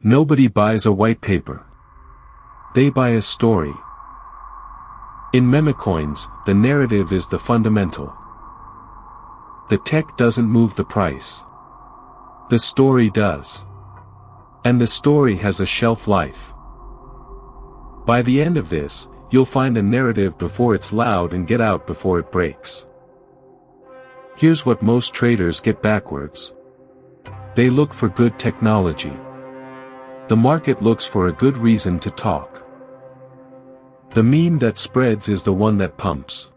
Nobody buys a white paper. They buy a story. In Memecoins, the narrative is the fundamental. The tech doesn't move the price. The story does. And the story has a shelf life. By the end of this, you'll find a narrative before it's loud and get out before it breaks. Here's what most traders get backwards. They look for good technology. The market looks for a good reason to talk. The meme that spreads is the one that pumps.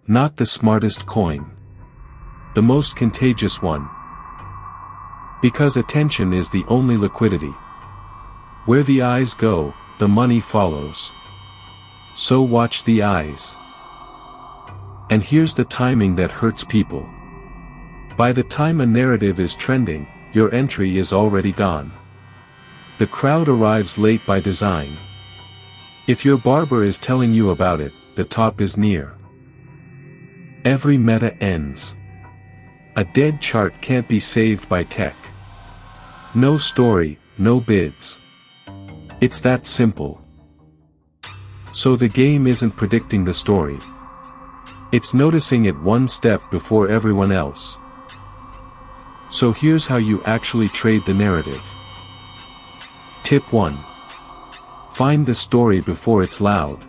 Not the smartest coin. The most contagious one. Because attention is the only liquidity. Where the eyes go, the money follows. So watch the eyes. And here's the timing that hurts people. By the time a narrative is trending, your entry is already gone. The crowd arrives late by design. If your barber is telling you about it, the top is near. Every meta ends. A dead chart can't be saved by tech. No story, no bids. It's that simple. So the game isn't predicting the story. It's noticing it one step before everyone else. So here's how you actually trade the narrative. Tip 1. Find the story before it's loud.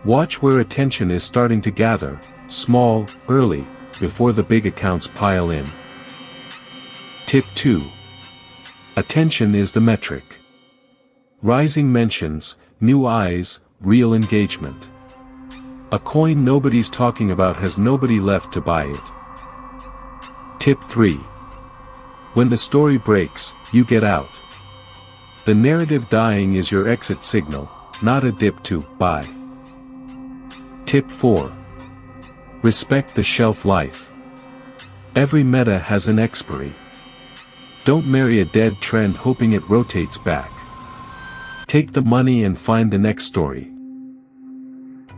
Watch where attention is starting to gather, small, early, before the big accounts pile in. Tip 2. Attention is the metric. Rising mentions, new eyes, real engagement. A coin nobody's talking about has nobody left to buy it. Tip 3. When the story breaks, you get out. The narrative dying is your exit signal, not a dip to buy. Tip 4. Respect the shelf life. Every meta has an expiry. Don't marry a dead trend hoping it rotates back. Take the money and find the next story.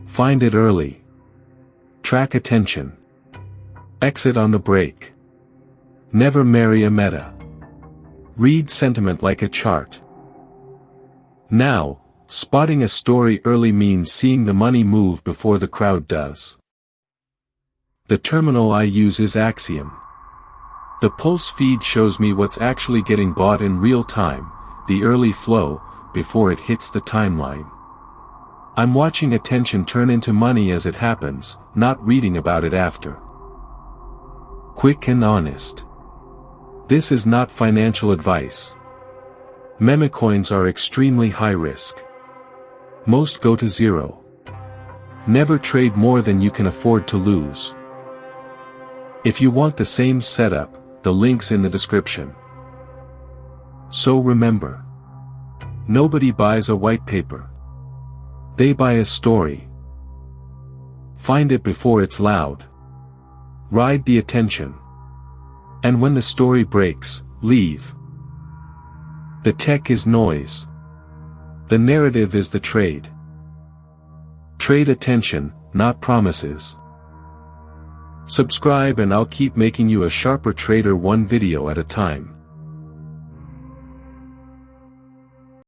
Find it early. Track attention. Exit on the break. Never marry a meta. Read sentiment like a chart. Now, spotting a story early means seeing the money move before the crowd does. The terminal I use is Axiom. The pulse feed shows me what's actually getting bought in real time, the early flow, before it hits the timeline. I'm watching attention turn into money as it happens, not reading about it after. Quick and honest. This is not financial advice. Memecoins are extremely high risk. Most go to zero. Never trade more than you can afford to lose. If you want the same setup, the link's in the description. So remember. Nobody buys a white paper. They buy a story. Find it before it's loud. Ride the attention. And when the story breaks, leave. The tech is noise. The narrative is the trade. Trade attention, not promises. Subscribe and I'll keep making you a sharper trader one video at a time.